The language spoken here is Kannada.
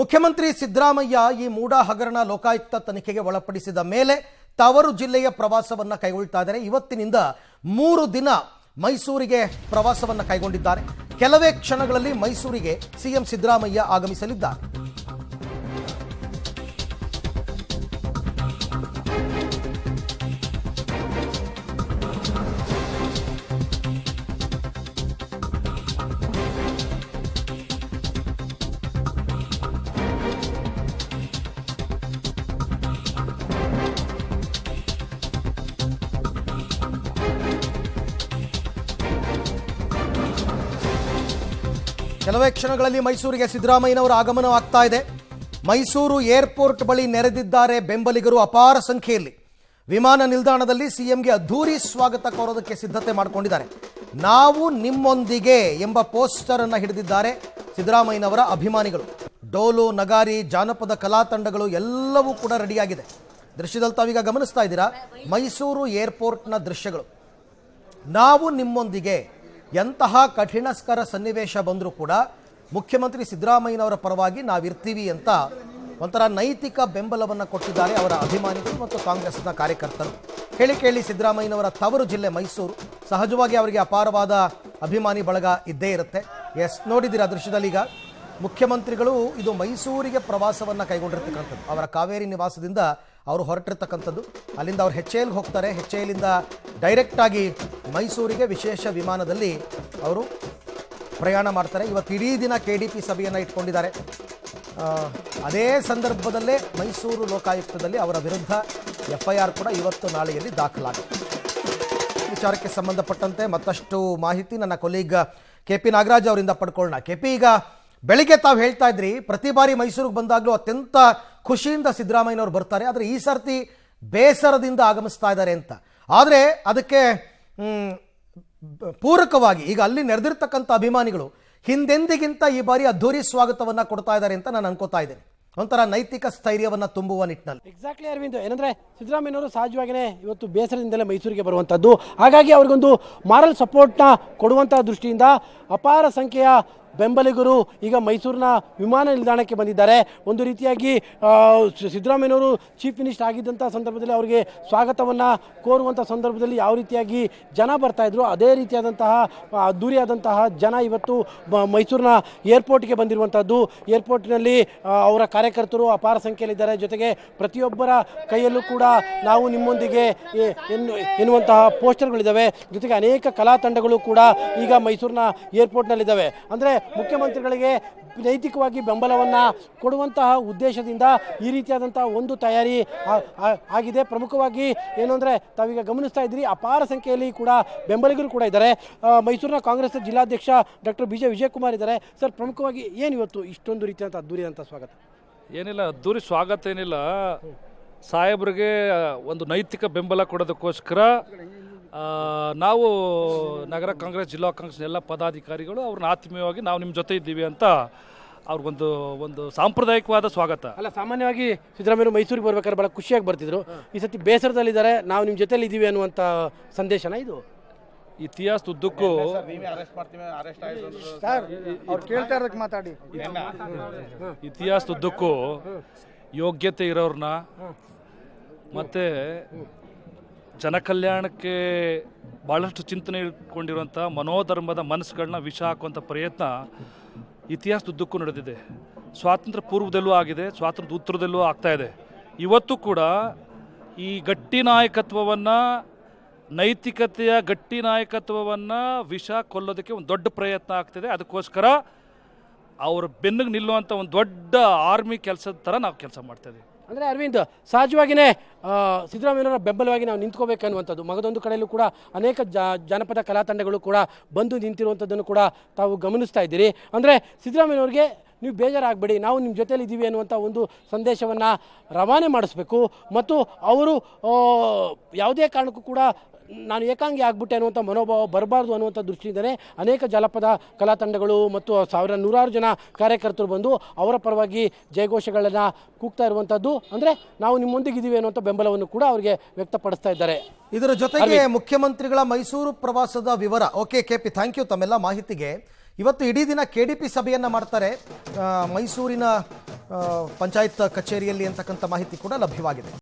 ಮುಖ್ಯಮಂತ್ರಿ ಸಿದ್ದರಾಮಯ್ಯ ಈ ಮೂಡಾ ಹಗರಣ ಲೋಕಾಯುಕ್ತ ತನಿಖೆಗೆ ಒಳಪಡಿಸಿದ ಮೇಲೆ ತವರು ಜಿಲ್ಲೆಯ ಪ್ರವಾಸವನ್ನ ಕೈಗೊಳ್ತಾ ಇದ್ದಾರೆ. ಇವತ್ತಿನಿಂದ 3 ದಿನ ಮೈಸೂರಿಗೆ ಪ್ರವಾಸವನ್ನ ಕೈಗೊಂಡಿದ್ದಾರೆ. ಕೆಲವೇ ಕ್ಷಣಗಳಲ್ಲಿ ಮೈಸೂರಿಗೆ ಸಿಎಂ ಸಿದ್ದರಾಮಯ್ಯ ಆಗಮಿಸಲಿದ್ದಾರೆ. ಕೆಲವೇ ಕ್ಷಣಗಳಲ್ಲಿ ಮೈಸೂರಿಗೆ ಸಿದ್ದರಾಮಯ್ಯನವರ ಆಗಮನವಾಗ್ತಾ ಇದೆ. ಮೈಸೂರು ಏರ್ಪೋರ್ಟ್ ಬಳಿ ನೆರೆದಿದ್ದಾರೆ ಬೆಂಬಲಿಗರು ಅಪಾರ ಸಂಖ್ಯೆಯಲ್ಲಿ. ವಿಮಾನ ನಿಲ್ದಾಣದಲ್ಲಿ ಸಿಎಂಗೆ ಅದ್ಧೂರಿ ಸ್ವಾಗತ ಕೋರೋದಕ್ಕೆ ಸಿದ್ಧತೆ ಮಾಡಿಕೊಂಡಿದ್ದಾರೆ. ನಾವು ನಿಮ್ಮೊಂದಿಗೆ ಎಂಬ ಪೋಸ್ಟರ್ ಅನ್ನು ಹಿಡಿದಿದ್ದಾರೆ ಸಿದ್ದರಾಮಯ್ಯನವರ ಅಭಿಮಾನಿಗಳು. ಡೋಲು, ನಗಾರಿ, ಜಾನಪದ ಕಲಾ ತಂಡಗಳು ಎಲ್ಲವೂ ಕೂಡ ರೆಡಿಯಾಗಿದೆ. ದೃಶ್ಯದಲ್ಲಿ ತಾವೀಗ ಗಮನಿಸ್ತಾ ಇದ್ದೀರಾ ಮೈಸೂರು ಏರ್ಪೋರ್ಟ್ನ ದೃಶ್ಯಗಳು. ನಾವು ನಿಮ್ಮೊಂದಿಗೆ, ಎಂತಹ ಕಠಿಣಸ್ಕರ ಸನ್ನಿವೇಶ ಬಂದರೂ ಕೂಡ ಮುಖ್ಯಮಂತ್ರಿ ಸಿದ್ದರಾಮಯ್ಯನವರ ಪರವಾಗಿ ನಾವಿರ್ತೀವಿ ಅಂತ ಒಂಥರ ನೈತಿಕ ಬೆಂಬಲವನ್ನು ಕೊಟ್ಟಿದ್ದಾರೆ ಅವರ ಅಭಿಮಾನಿಗಳು ಮತ್ತು ಕಾಂಗ್ರೆಸ್ನ ಕಾರ್ಯಕರ್ತರು. ಕೇಳಿ ಸಿದ್ದರಾಮಯ್ಯನವರ ತವರು ಜಿಲ್ಲೆ ಮೈಸೂರು. ಸಹಜವಾಗಿ ಅವರಿಗೆ ಅಪಾರವಾದ ಅಭಿಮಾನಿ ಬಳಗ ಇದ್ದೇ ಇರುತ್ತೆ. ನೋಡಿದ್ದೀರಾ ದೃಶ್ಯದಲ್ಲಿ ಈಗ ಮುಖ್ಯಮಂತ್ರಿಗಳು ಇದು ಮೈಸೂರಿಗೆ ಪ್ರವಾಸವನ್ನು ಕೈಗೊಂಡಿರ್ತಕ್ಕಂಥದ್ದು. ಅವರ ಕಾವೇರಿ ನಿವಾಸದಿಂದ ಅವರು ಹೊರಟಿರ್ತಕ್ಕಂಥದ್ದು. ಅಲ್ಲಿಂದ ಅವರು HALಗೆ ಹೋಗ್ತಾರೆ. HALಯಿಂದ ಡೈರೆಕ್ಟಾಗಿ ಮೈಸೂರಿಗೆ ವಿಶೇಷ ವಿಮಾನದಲ್ಲಿ ಅವರು ಪ್ರಯಾಣ ಮಾಡ್ತಾರೆ. ಇವತ್ತು ಇಡೀ ದಿನ KDP ಸಭೆಯನ್ನು ಇಟ್ಕೊಂಡಿದ್ದಾರೆ. ಅದೇ ಸಂದರ್ಭದಲ್ಲೇ ಮೈಸೂರು ಲೋಕಾಯುಕ್ತದಲ್ಲಿ ಅವರ ವಿರುದ್ಧ FIR ಕೂಡ ಇವತ್ತು ನಾಳೆಯಲ್ಲಿ ದಾಖಲಾಗಿದೆ. ವಿಚಾರಕ್ಕೆ ಸಂಬಂಧಪಟ್ಟಂತೆ ಮತ್ತಷ್ಟು ಮಾಹಿತಿ ನನ್ನ ಕೊಲೀಗ್ KP ನಾಗರಾಜ್ ಅವರಿಂದ ಪಡ್ಕೊಳ್ಳೋಣ. KP, ಈಗ ಬೆಳಿಗ್ಗೆ ತಾವು ಹೇಳ್ತಾ ಇದ್ರಿ ಪ್ರತಿ ಬಾರಿ ಮೈಸೂರಿಗೆ ಬಂದಾಗಲೂ ಅತ್ಯಂತ ಖುಷಿಯಿಂದ ಸಿದ್ದರಾಮಯ್ಯನವರು ಬರ್ತಾರೆ, ಆದರೆ ಈ ಸರ್ತಿ ಬೇಸರದಿಂದ ಆಗಮಿಸ್ತಾ ಇದ್ದಾರೆ ಅಂತ. ಆದರೆ ಅದಕ್ಕೆ ಪೂರಕವಾಗಿ ಈಗ ಅಲ್ಲಿ ನೆರೆದಿರ್ತಕ್ಕಂಥ ಅಭಿಮಾನಿಗಳು ಹಿಂದೆಂದಿಗಿಂತ ಈ ಬಾರಿ ಅದ್ಧೂರಿ ಸ್ವಾಗತವನ್ನು ಕೊಡ್ತಾ ಇದ್ದಾರೆ ಅಂತ ನಾನು ಅನ್ಕೋತಾ ಇದ್ದೇನೆ. ಒಂಥರ ನೈತಿಕ ಸ್ಥೈರ್ಯವನ್ನು ತುಂಬುವ ನಿಟ್ಟಿನಲ್ಲಿ. ಎಕ್ಸಾಕ್ಟ್ಲಿ ಅರವಿಂದ್, ಏನಂದ್ರೆ ಸಿದ್ದರಾಮಯ್ಯನವರು ಸಹಜವಾಗಿಯೇ ಇವತ್ತು ಬೇಸರದಿಂದಲೇ ಮೈಸೂರಿಗೆ ಬರುವಂಥದ್ದು. ಹಾಗಾಗಿ ಅವ್ರಿಗೊಂದು ಮಾರಲ್ ಸಪೋರ್ಟ್ನ ಕೊಡುವಂಥ ದೃಷ್ಟಿಯಿಂದ ಅಪಾರ ಸಂಖ್ಯೆಯ ಬೆಂಬಲಿಗರು ಈಗ ಮೈಸೂರಿನ ವಿಮಾನ ನಿಲ್ದಾಣಕ್ಕೆ ಬಂದಿದ್ದಾರೆ. ಒಂದು ರೀತಿಯಾಗಿ ಸಿದ್ದರಾಮಯ್ಯನವರು ಚೀಫ್ ಮಿನಿಸ್ಟರ್ ಆಗಿದ್ದಂಥ ಸಂದರ್ಭದಲ್ಲಿ ಅವರಿಗೆ ಸ್ವಾಗತವನ್ನು ಕೋರುವಂಥ ಸಂದರ್ಭದಲ್ಲಿ ಯಾವ ರೀತಿಯಾಗಿ ಜನ ಬರ್ತಾಯಿದ್ರು, ಅದೇ ರೀತಿಯಾದಂತಹ ಅದ್ದೂರಿಯಾದಂತಹ ಜನ ಇವತ್ತು ಮೈಸೂರಿನ ಏರ್ಪೋರ್ಟ್ಗೆ ಬಂದಿರುವಂಥದ್ದು. ಏರ್ಪೋರ್ಟ್ನಲ್ಲಿ ಅವರ ಕಾರ್ಯಕರ್ತರು ಅಪಾರ ಸಂಖ್ಯೆಯಲ್ಲಿದ್ದಾರೆ. ಜೊತೆಗೆ ಪ್ರತಿಯೊಬ್ಬರ ಕೈಯಲ್ಲೂ ಕೂಡ ನಾವು ನಿಮ್ಮೊಂದಿಗೆ ಎನ್ನುವಂತಹ ಪೋಸ್ಟರ್ಗಳಿದ್ದಾವೆ. ಜೊತೆಗೆ ಅನೇಕ ಕಲಾ ತಂಡಗಳು ಕೂಡ ಈಗ ಮೈಸೂರಿನ ಏರ್ಪೋರ್ಟ್ನಲ್ಲಿದ್ದಾವೆ. ಅಂದರೆ ಮುಖ್ಯಮಂತ್ರಿಗಳಿಗೆ ನೈತಿಕವಾಗಿ ಬೆಂಬಲವನ್ನು ಕೊಡುವಂತಹ ಉದ್ದೇಶದಿಂದ ಈ ರೀತಿಯಾದಂತಹ ಒಂದು ತಯಾರಿ ಆಗಿದೆ. ಪ್ರಮುಖವಾಗಿ ಏನು ಅಂದರೆ ತಾವೀಗ ಗಮನಿಸ್ತಾ ಇದ್ದೀರಿ ಅಪಾರ ಸಂಖ್ಯೆಯಲ್ಲಿ ಕೂಡ ಬೆಂಬಲಿಗರು ಕೂಡ ಇದ್ದಾರೆ. ಮೈಸೂರಿನ ಕಾಂಗ್ರೆಸ್ ಜಿಲ್ಲಾಧ್ಯಕ್ಷ ಡಾಕ್ಟರ್ BJ ವಿಜಯಕುಮಾರ್ ಇದ್ದಾರೆ. ಸರ್, ಪ್ರಮುಖವಾಗಿ ಏನು ಇವತ್ತು ಇಷ್ಟೊಂದು ರೀತಿಯಾದಂಥ ಅದ್ದೂರಿಯಾದಂಥ ಸ್ವಾಗತ? ಏನಿಲ್ಲ, ಅದ್ದೂರಿ ಸ್ವಾಗತ ಏನಿಲ್ಲ, ಸಾಹೇಬ್ರಿಗೆ ಒಂದು ನೈತಿಕ ಬೆಂಬಲ ಕೊಡೋದಕ್ಕೋಸ್ಕರ ನಾವು ನಗರ ಕಾಂಗ್ರೆಸ್, ಜಿಲ್ಲಾ ಕಾಂಗ್ರೆಸ್ ಎಲ್ಲ ಪದಾಧಿಕಾರಿಗಳು ಅವ್ರನ್ನ ಆತ್ಮೀಯವಾಗಿ ನಾವು ನಿಮ್ಮ ಜೊತೆ ಇದ್ದೀವಿ ಅಂತ ಅವ್ರಿಗೊಂದು ಸಾಂಪ್ರದಾಯಿಕವಾದ ಸ್ವಾಗತ. ಅಲ್ಲ, ಸಾಮಾನ್ಯವಾಗಿ ಸಿದ್ದರಾಮಯ್ಯ ಮೈಸೂರಿಗೆ ಬರ್ಬೇಕಾದ್ರೆ ಭಾಳ ಖುಷಿಯಾಗಿ ಬರ್ತಿದ್ರು. ಈ ಸತಿ ಬೇಸರದಲ್ಲಿದ್ದಾರೆ, ನಾವು ನಿಮ್ಮ ಜೊತೆಲಿ ಇದ್ದೀವಿ ಅನ್ನುವಂಥ ಸಂದೇಶನ ಇದು. ಇತಿಹಾಸದುದ್ದಕ್ಕೂ ಇತಿಹಾಸದುದ್ದಕ್ಕೂ ಯೋಗ್ಯತೆ ಇರೋರನ್ನ ಮತ್ತು ಜನಕಲ್ಯಾಣಕ್ಕೆ ಭಾಳಷ್ಟು ಚಿಂತನೆ ಇಟ್ಕೊಂಡಿರುವಂಥ ಮನೋಧರ್ಮದ ಮನಸ್ಸುಗಳನ್ನ ವಿಷ ಹಾಕುವಂಥ ಪ್ರಯತ್ನ ಇತಿಹಾಸದುದ್ದಕ್ಕೂ ನಡೆದಿದೆ. ಸ್ವಾತಂತ್ರ್ಯ ಪೂರ್ವದಲ್ಲೂ ಆಗಿದೆ, ಸ್ವಾತಂತ್ರ್ಯ ಉತ್ತರದಲ್ಲೂ ಆಗ್ತಾ ಇದೆ. ಇವತ್ತು ಕೂಡ ಈ ಗಟ್ಟಿ ನಾಯಕತ್ವವನ್ನು, ನೈತಿಕತೆಯ ಗಟ್ಟಿ ನಾಯಕತ್ವವನ್ನು ವಿಷ ಕೊಲ್ಲೋದಕ್ಕೆ ಒಂದು ದೊಡ್ಡ ಪ್ರಯತ್ನ ಆಗ್ತಿದೆ. ಅದಕ್ಕೋಸ್ಕರ ಅವ್ರ ಬೆನ್ನಿಗೆ ನಿಲ್ಲುವಂಥ ಒಂದು ದೊಡ್ಡ ಆರ್ಮಿ ಕೆಲಸದ ಥರ ನಾವು ಕೆಲಸ ಮಾಡ್ತಾಯಿದ್ದೀವಿ. ಅಂದರೆ ಅರವಿಂದ್, ಸಹಜವಾಗಿಯೇ ಸಿದ್ದರಾಮಯ್ಯನವರ ಬೆಂಬಲವಾಗಿ ನಾವು ನಿಂತ್ಕೋಬೇಕನ್ನುವಂಥದ್ದು. ಮಗದೊಂದು ಕಡೆಯಲ್ಲೂ ಕೂಡ ಅನೇಕ ಜಾನಪದ ಕಲಾ ತಂಡಗಳು ಕೂಡ ಬಂದು ನಿಂತಿರುವಂಥದ್ದನ್ನು ಕೂಡ ತಾವು ಗಮನಿಸ್ತಾ ಇದ್ದೀರಿ. ಅಂದರೆ ಸಿದ್ದರಾಮಯ್ಯನವ್ರಿಗೆ ನೀವು ಬೇಜಾರಾಗಬೇಡಿ, ನಾವು ನಿಮ್ಮ ಜೊತೆಯಲ್ಲಿ ಇದ್ದೀವಿ ಅನ್ನುವಂಥ ಒಂದು ಸಂದೇಶವನ್ನು ರವಾನೆ ಮಾಡಿಸ್ಬೇಕು. ಮತ್ತು ಅವರು ಯಾವುದೇ ಕಾರಣಕ್ಕೂ ಕೂಡ ನಾನು ಏಕಾಂಗಿ ಆಗ್ಬಿಟ್ಟೆ ಅನ್ನುವಂಥ ಮನೋಭಾವ ಬರಬಾರ್ದು ಅನ್ನುವಂಥ ದೃಷ್ಟಿಯಿಂದಲೇ ಅನೇಕ ಜಾನಪದ ಕಲಾ ತಂಡಗಳು ಮತ್ತು ನೂರಾರು ಜನ ಕಾರ್ಯಕರ್ತರು ಬಂದು ಅವರ ಪರವಾಗಿ ಜಯಘೋಷಗಳನ್ನು ಕೂಗ್ತಾ ಇರುವಂಥದ್ದು. ಅಂದರೆ ನಾವು ನಿಮ್ಮೊಂದಿಗಿದ್ದೀವಿ ಅನ್ನುವಂಥ ಬೆಂಬಲವನ್ನು ಕೂಡ ಅವರಿಗೆ ವ್ಯಕ್ತಪಡಿಸ್ತಾ ಇದ್ದಾರೆ. ಇದರ ಜೊತೆಗೆ ಮುಖ್ಯಮಂತ್ರಿಗಳ ಮೈಸೂರು ಪ್ರವಾಸದ ವಿವರ. ಓಕೆ KP, ಥ್ಯಾಂಕ್ ಯು ತಮ್ಮೆಲ್ಲ ಮಾಹಿತಿಗೆ. ಇವತ್ತು ಇಡೀ ದಿನ KDP ಸಭೆಯನ್ನು ಮಾಡ್ತಾರೆ ಮೈಸೂರಿನ ಪಂಚಾಯತ್ ಕಚೇರಿಯಲ್ಲಿ ಅಂತಕ್ಕಂಥ ಮಾಹಿತಿ ಕೂಡ ಲಭ್ಯವಾಗಿದೆ.